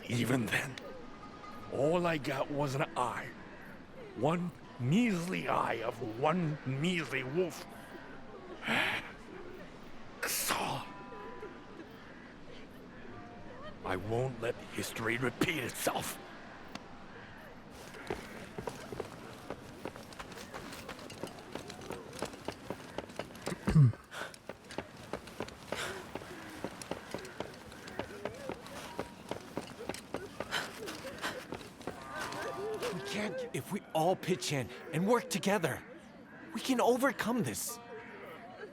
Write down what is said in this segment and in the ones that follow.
even then, all I got was an eye. One measly eye of one measly wolf. So, I won't let history repeat itself. If we all pitch in and work together, we can overcome this.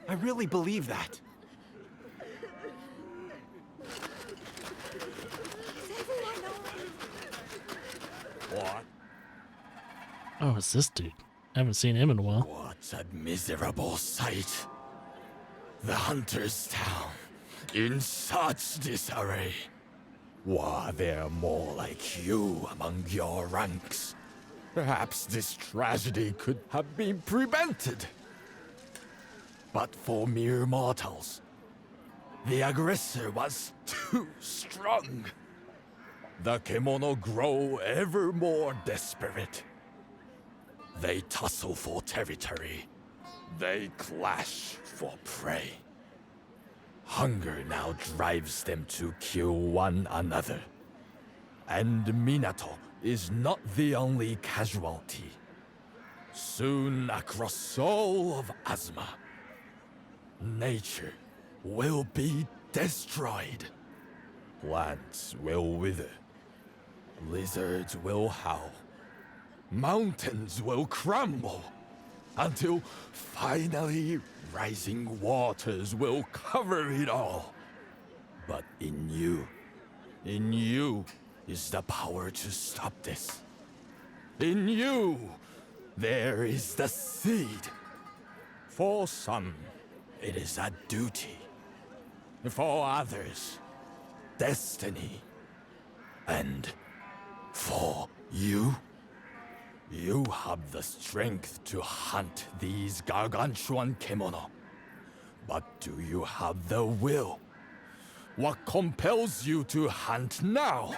I really believe that. What? Oh, it's this dude. I haven't seen him in a while. What a miserable sight. The hunter's town in such disarray. Were there more like you among your ranks? Perhaps this tragedy could have been prevented. But for mere mortals, the aggressor was too strong. The Kemono grow ever more desperate. They tussle for territory. They clash for prey. Hunger now drives them to kill one another. And Minato is not the only casualty. Soon across all of Azuma, nature will be destroyed. Plants will wither. Lizards will howl. Mountains will crumble. Until finally rising waters will cover it all. But in you is the power to stop this. In you, there is the seed. For some, it is a duty. For others, destiny. And for you, you have the strength to hunt these gargantuan kemono. But do you have the will? What compels you to hunt now?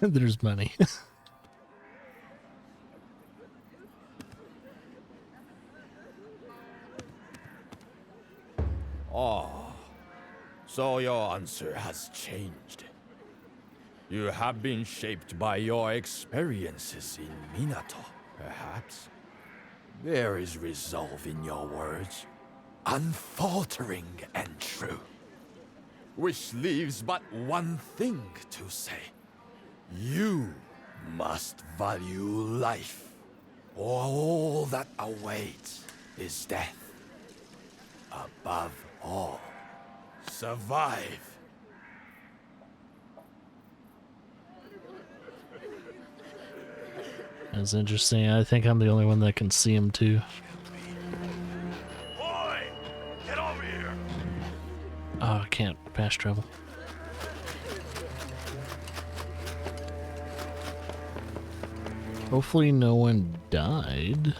There's money. Oh, so your answer has changed. You have been shaped by your experiences in Minato, perhaps. There is resolve in your words, unfaltering and true. Which leaves but one thing to say. You must value life, or all that awaits is death. Above all, survive. That's interesting. I think I'm the only one that can see him too. Boy, get over here! Oh, I can't fast travel. Hopefully no one died.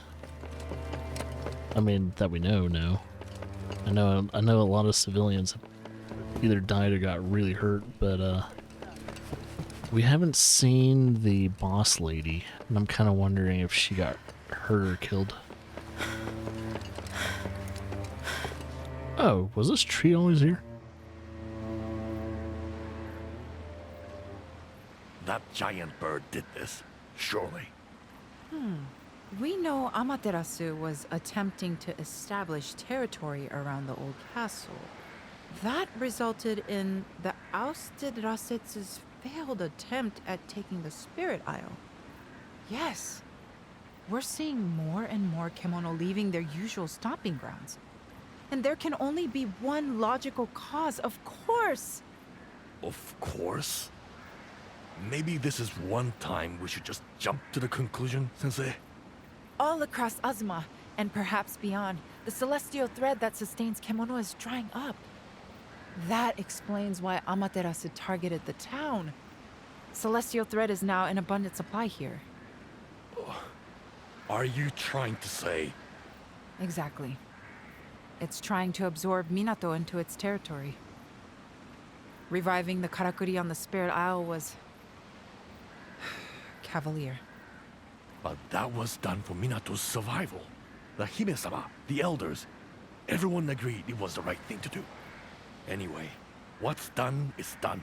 I mean, that we know, no. I know a lot of civilians either died or got really hurt, but we haven't seen the boss lady, and I'm kind of wondering if she got hurt or killed. Oh, was this tree always here? That giant bird did this, surely. We know Amaterasu was attempting to establish territory around the old castle. That resulted in the ousted Rasetsu's failed attempt at taking the Spirit Isle. Yes, we're seeing more and more kemono leaving their usual stomping grounds. And there can only be one logical cause, of course! Of course. Maybe this is one time we should just jump to the conclusion, Sensei? All across Azuma, and perhaps beyond, the celestial thread that sustains kemono is drying up. That explains why Amaterasu targeted the town. Celestial thread is now in abundant supply here. Are you trying to say... Exactly. It's trying to absorb Minato into its territory. Reviving the Karakuri on the Spirit Isle was... cavalier. But that was done for Minato's survival. The Hime-sama, the elders, everyone agreed it was the right thing to do. Anyway, what's done is done.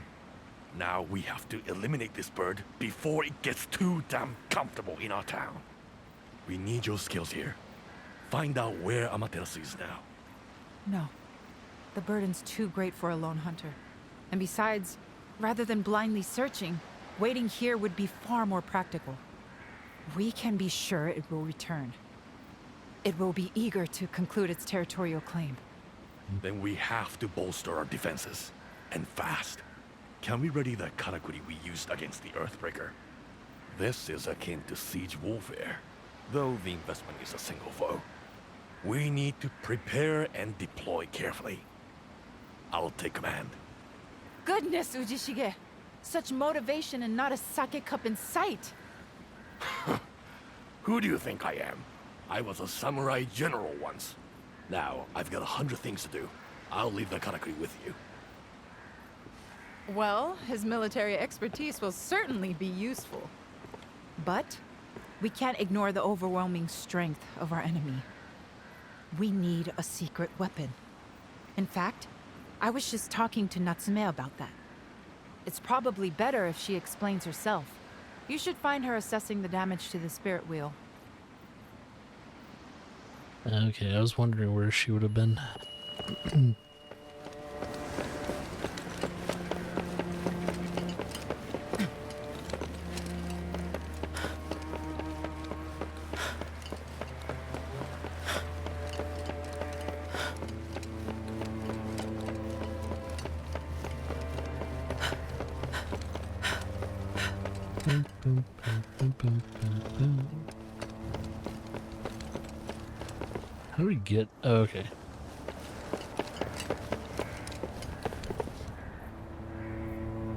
Now we have to eliminate this bird before it gets too damn comfortable in our town. We need your skills here. Find out where Amaterasu is now. No. The burden's too great for a lone hunter. And besides, rather than blindly searching, waiting here would be far more practical. We can be sure it will return. It will be eager to conclude its territorial claim. Then we have to bolster our defenses. And fast. Can we ready the Karakuri we used against the Earthbreaker? This is akin to siege warfare, though the investment is a single foe. We need to prepare and deploy carefully. I'll take command. Goodness, Ujishige! Such motivation and not a sake cup in sight! Who do you think I am? I was a samurai general once. Now, I've got 100 things to do. I'll leave the Karakuri with you. Well, his military expertise will certainly be useful. But we can't ignore the overwhelming strength of our enemy. We need a secret weapon. In fact, I was just talking to Natsume about that. It's probably better if she explains herself. You should find her assessing the damage to the spirit wheel. Okay, I was wondering where she would have been. How do we get... Oh, okay.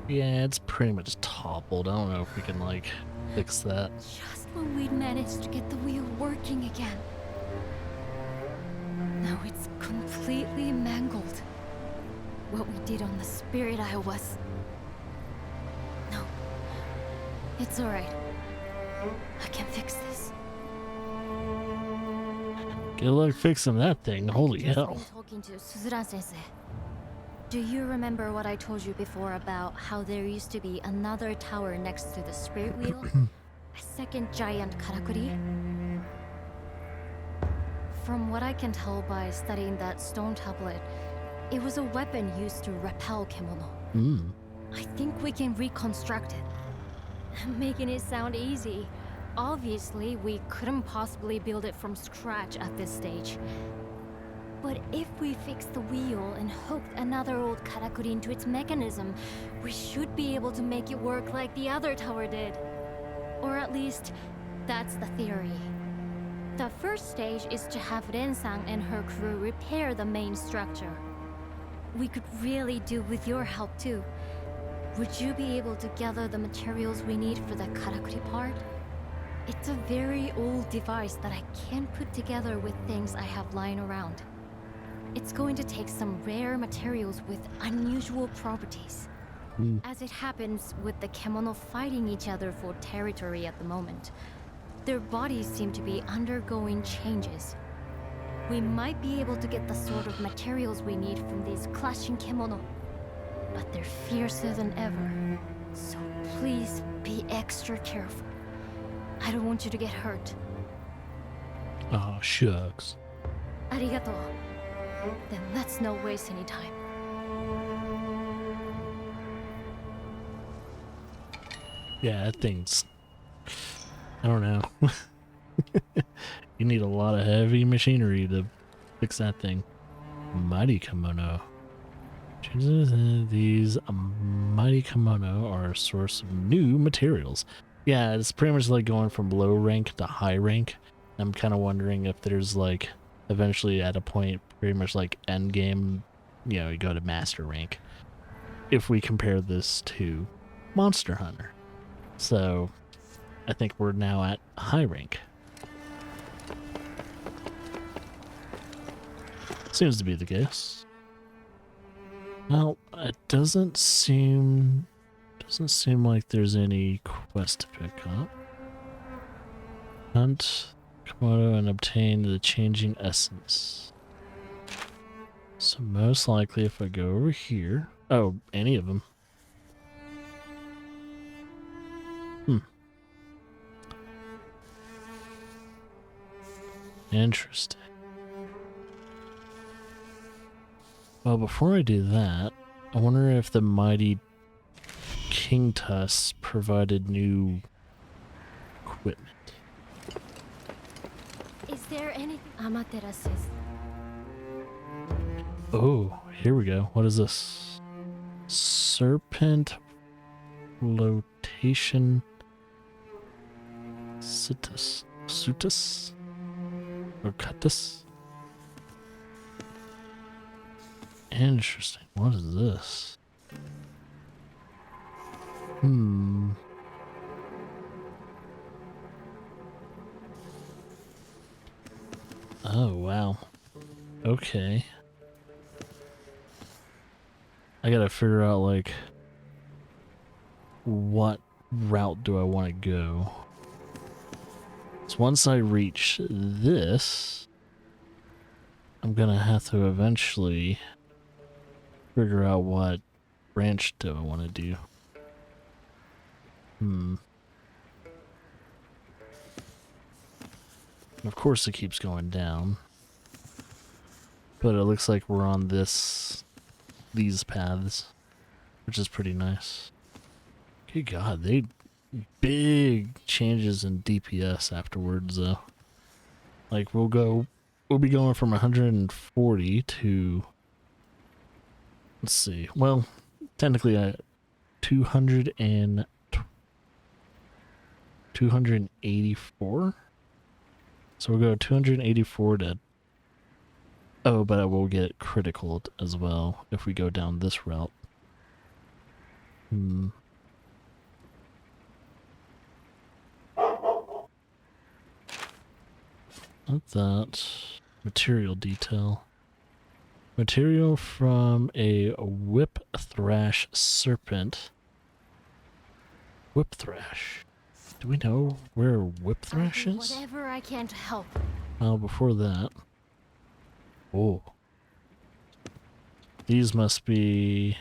Yeah, it's pretty much toppled. I don't know if we can, like, fix that. Just when we'd managed to get the wheel working again. Now it's completely mangled. What we did on the Spirit Isle was... No. It's alright. I can fix this. Good luck fixing that thing. Holy Just hell. been talking to Suzuran-sensei. Do you remember what I told you before about how there used to be another tower next to the spirit wheel? A second giant karakuri? From what I can tell by studying that stone tablet, it was a weapon used to repel kemono. I think we can reconstruct it. Making it sound easy. Obviously, we couldn't possibly build it from scratch at this stage. But if we fix the wheel and hooked another old karakuri into its mechanism, we should be able to make it work like the other tower did. Or at least, that's the theory. The first stage is to have Ren-san and her crew repair the main structure. We could really do with your help too. Would you be able to gather the materials we need for the karakuri part? It's a very old device that I can't put together with things I have lying around. It's going to take some rare materials with unusual properties. As it happens with the kemono fighting each other for territory at the moment, their bodies seem to be undergoing changes. We might be able to get the sort of materials we need from these clashing kemono, but they're fiercer than ever. So please be extra careful. I don't want you to get hurt. Oh, shucks. Arigato. Then let's not waste any time. Yeah, that thing's... I don't know. You need a lot of heavy machinery to fix that thing. Mighty kimono. These mighty kimono are a source of new materials. Yeah, it's pretty much like going from low rank to high rank. I'm kind of wondering if there's like eventually at a point pretty much like end game, you know, you go to master rank. If we compare this to Monster Hunter. So I think we're now at high rank. Seems to be the case. Well, it doesn't seem like there's any quest to pick up. Hunt Komodo and obtain the changing essence. So most likely if I go over here... Oh, any of them. Interesting. Well, before I do that, I wonder if the mighty King Tusks provided new equipment. Is there anything Amaterasu's? Oh, here we go. What is this? Serpent flotation sutus or cutus? Interesting. What is this? Oh, wow. Okay. I gotta figure out, like, what route do I want to go? So once I reach this, I'm gonna have to eventually figure out what branch do I want to do. Of course it keeps going down. But it looks like we're on these paths, which is pretty nice. Good God, they big changes in DPS afterwards though. Like we'll be going from 140 to, let's see, well, technically 284. So we'll go 284 to, oh, but I will get critical as well if we go down this route. Not that. Material detail. Material from a whip thrash serpent. Whip thrash. Do we know where whip thrash is? Whatever I can to help. Well, before that. Oh. These must be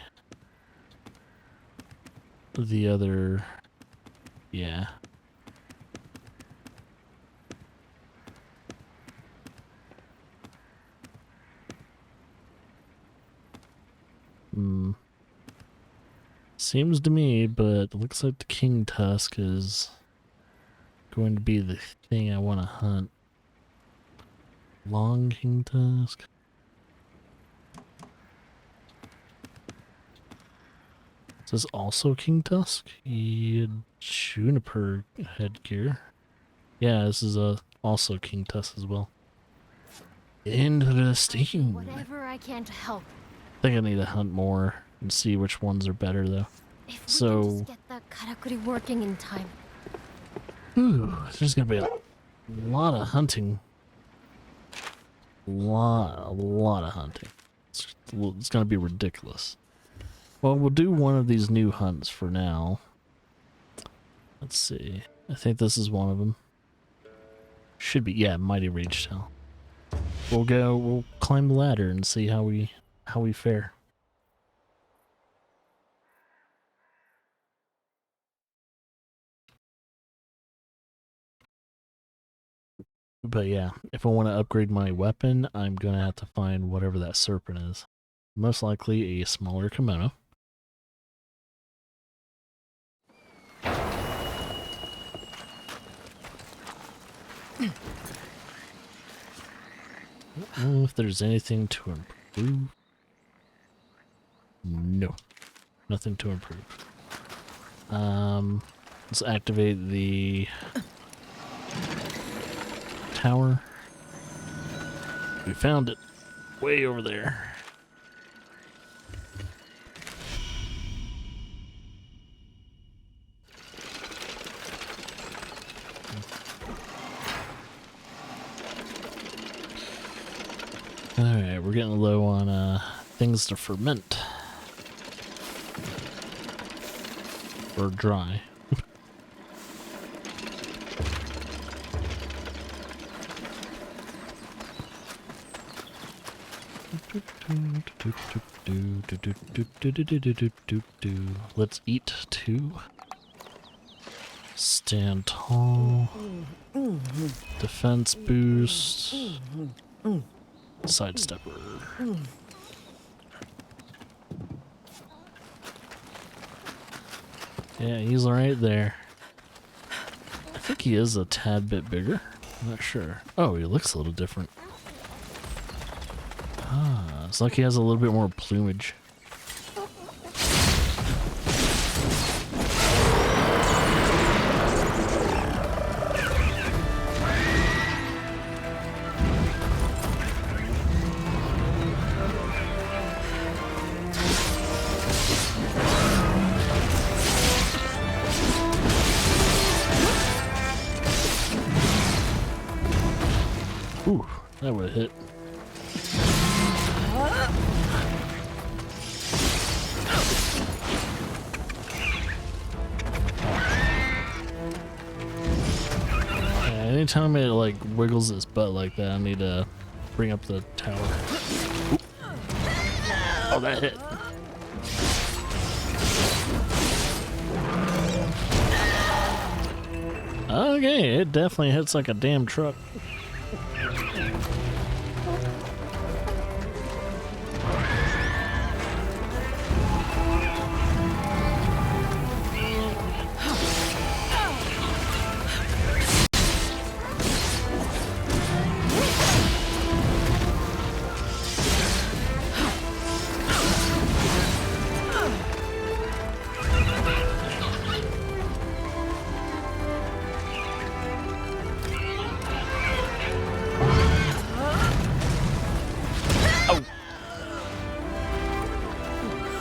the other. Yeah. Seems to me, but it looks like the King Tusk is going to be the thing I want to hunt. Long King Tusk. Is this also King Tusk? Juniper headgear. Yeah, this is also King Tusk as well. Interesting. Whatever I can to help. I think I need to hunt more and see which ones are better though. If we So can just get that karakuri working in time. ooh, there's gonna be a lot of hunting. A lot of hunting. It's gonna be ridiculous. Well, we'll do one of these new hunts for now. Let's see. I think this is one of them. Should be, yeah, Mighty Rage Tail. We'll climb the ladder and see how we fare. But yeah, if I want to upgrade my weapon, I'm gonna have to find whatever that serpent is. Most likely a smaller kimono. I don't know if there's anything to improve. No. Nothing to improve. Let's activate the tower. We found it. Way over there. Alright, we're getting low on things to ferment. Or dry. Let's eat too. Stand tall. Defense boost. Sidestepper. Yeah, he's right there. I think he is a tad bit bigger. I'm not sure. Oh, he looks a little different. Ah, it's like he has a little bit more plumage. Ooh, that would have hit. Yeah, anytime it like wiggles its butt like that, I need to bring up the tower. Ooh. Oh, that hit. Okay, it definitely hits like a damn truck.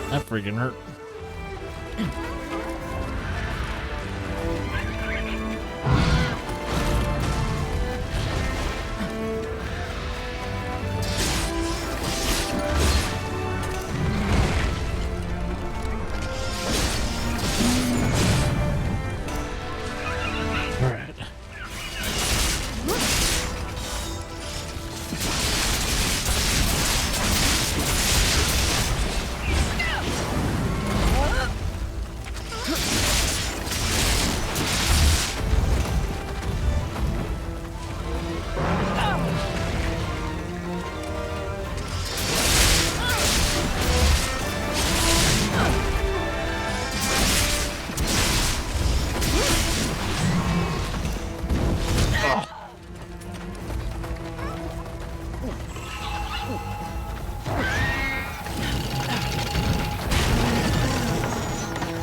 That freaking hurt. All right.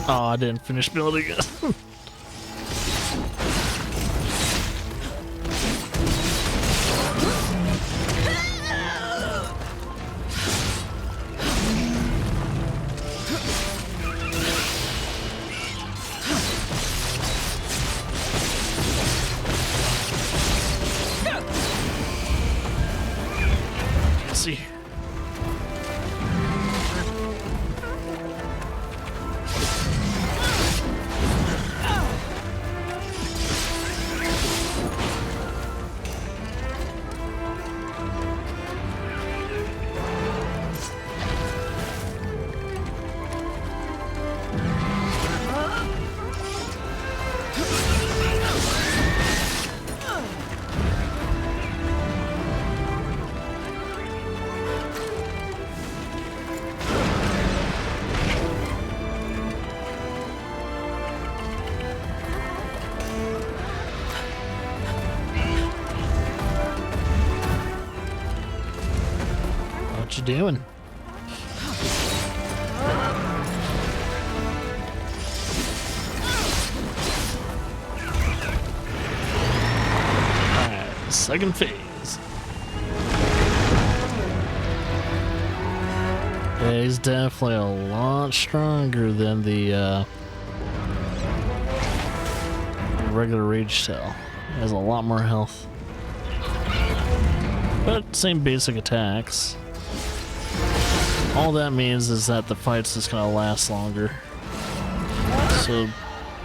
Oh, I didn't finish building it. Let's see. What you doing? Alright, second phase. Yeah, he's definitely a lot stronger than the regular Rage Tail. He has a lot more health. But same basic attacks. All that means is that the fight's just gonna last longer. So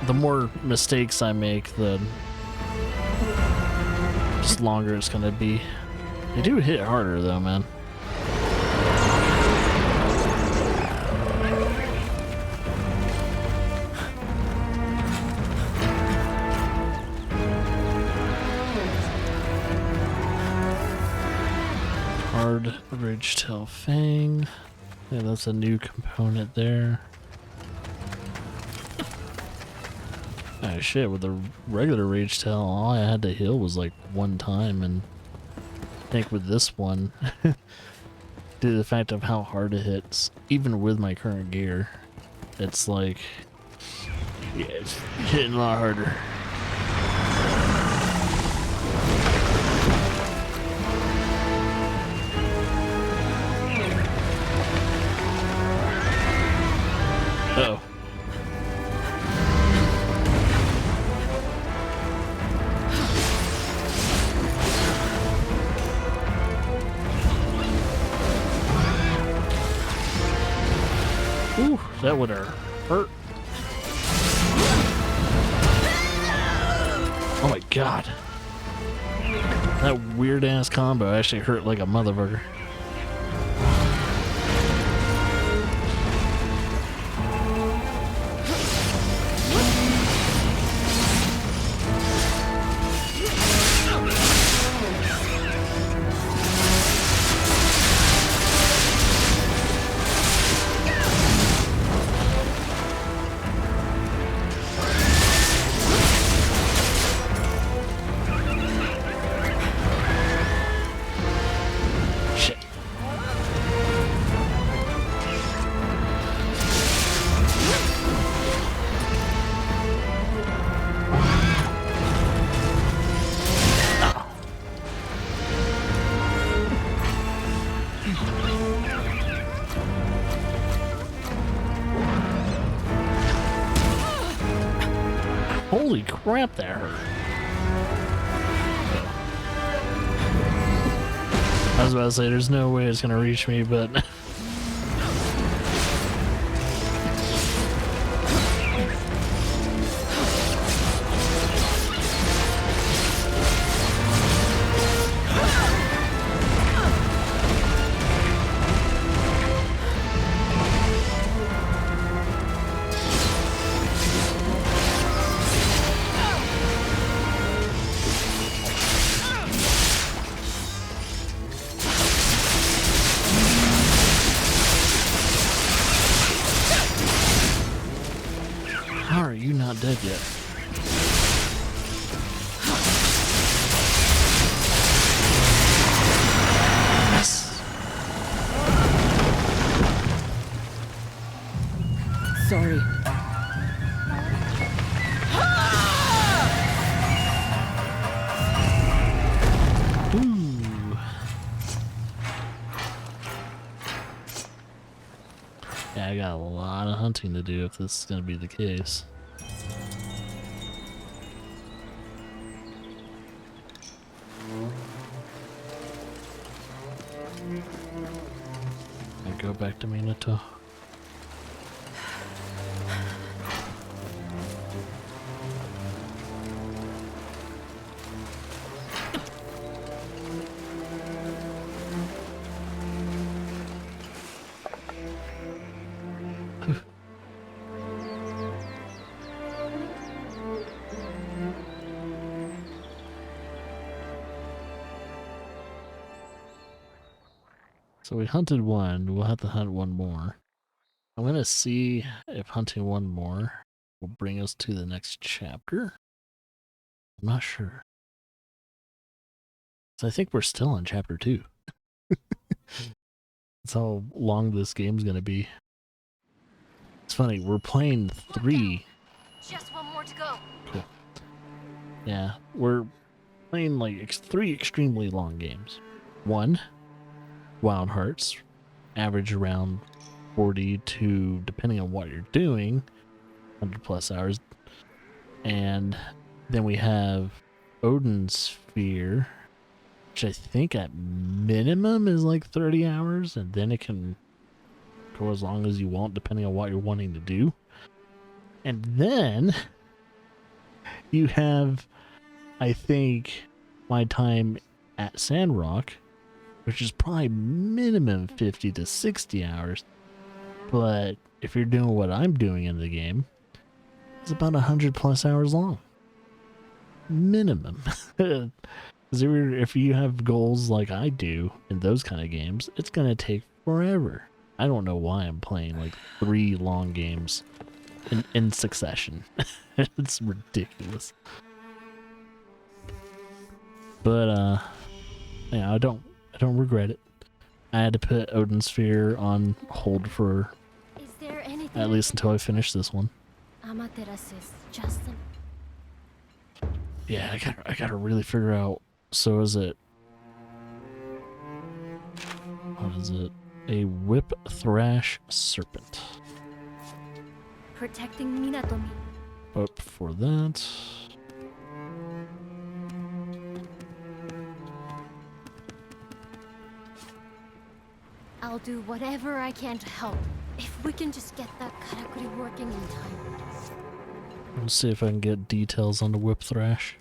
the more mistakes I make, the just longer it's gonna be. They do hit harder though, man. Hard Ridgetail Fang. Yeah, that's a new component there. Oh shit, with the regular Ridgetail, all I had to heal was like one time, and I think with this one, due to the fact of how hard it hits, even with my current gear, it's like, yeah, it's hitting a lot harder. Uh-oh. Ooh, that would have hurt. Oh my god. That weird ass combo actually hurt like a motherfucker. Shit. Holy crap, that hurt. I was about to say, there's no way it's gonna reach me, but... How are you not dead yet? Yes. Sorry. Ooh. Yeah, I got a lot of hunting to do if this is gonna be the case. I go back to Minato. So we hunted one, we'll have to hunt one more. I'm gonna see if hunting one more will bring us to the next chapter. I'm not sure. So I think we're still on chapter 2. That's how long this game's gonna be. It's funny, we're playing 3. Just one more to go. Cool. Yeah, we're playing like 3 extremely long games. 1, Wild Hearts, average around 40 to, depending on what you're doing, 100 plus hours. And then we have Odin's Sphere, which I think at minimum is like 30 hours, and then it can go as long as you want, depending on what you're wanting to do. And then you have, I think, my time at Sandrock, which is probably minimum 50 to 60 hours. But if you're doing what I'm doing in the game, it's about 100 plus hours long. Minimum. Because if you have goals like I do in those kind of games, it's going to take forever. I don't know why I'm playing like 3 long games in succession. It's ridiculous. But yeah, I don't regret it. I had to put Odin Sphere on hold for Is there anything at least until I finish this one. Amaterasu's just Yeah, I gotta really figure out. So is it? What is it? A whip thrash serpent. protecting Minatomi. But before that, I'll do whatever I can to help. If we can just get that karakuri working in time. let's see if I can get details on the whip thrash.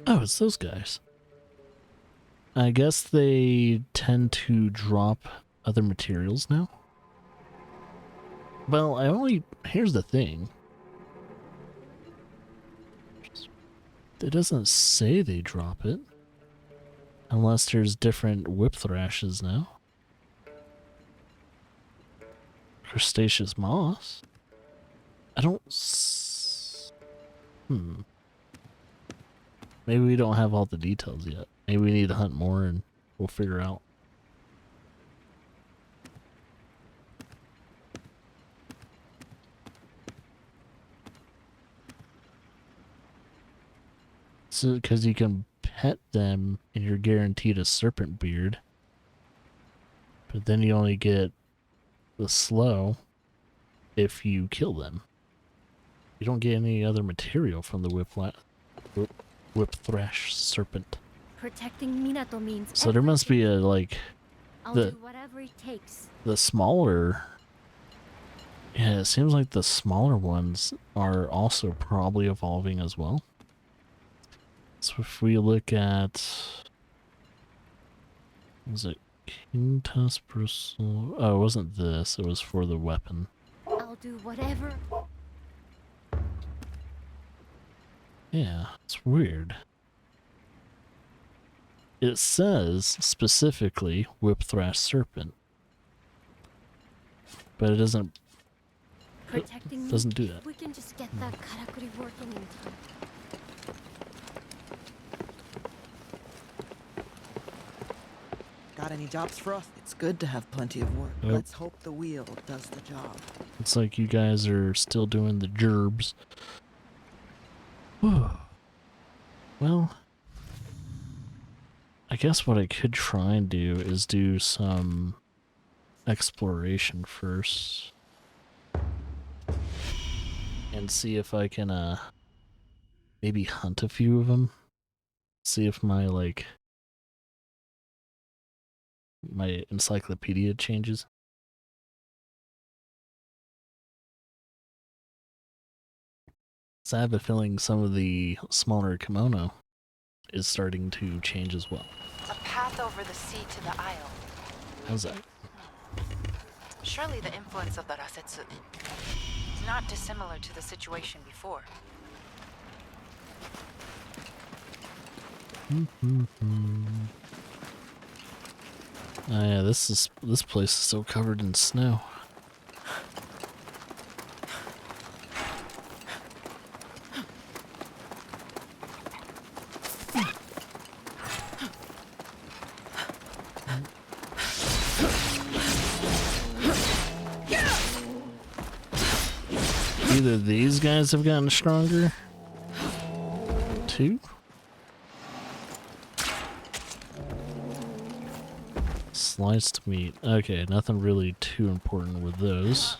Oh, it's those guys. I guess they tend to drop other materials now. Well, here's the thing. It doesn't say they drop it. Unless there's different whip thrashes now. Crustaceous moss? I don't Maybe we don't have all the details yet. Maybe we need to hunt more and we'll figure out. So, because you can pet them and you're guaranteed a serpent beard. But then you only get the slow if you kill them. You don't get any other material from the whip thrash serpent. Protecting Minato means So there must be a, like, I'll the- do whatever it takes. the smaller... Yeah, it seems like the smaller ones are also probably evolving as well. So if we look at... Was it Quintus Bristle? Oh, it wasn't this. It was for the weapon. I'll do whatever. Yeah, it's weird. It says specifically Whip Thrash Serpent. But it doesn't Protecting doesn't do me. that. If we can just get that karakuri working in time. Got any jobs for us? It's good to have plenty of work. Nope. Let's hope the wheel does the job. It's like you guys are still doing the gerbs. Well, I guess what I could try and do is do some exploration first. And see if I can, maybe hunt a few of them. See if my, like, my encyclopedia changes. So I have a feeling some of the smaller kimono is starting to change as well. A path over the sea to the isle. How's that? Surely the influence of the Rasetsu is not dissimilar to the situation before. Oh yeah, this place is so covered in snow. Either these guys have gotten stronger. Two? Sliced meat. Okay, nothing really too important with those.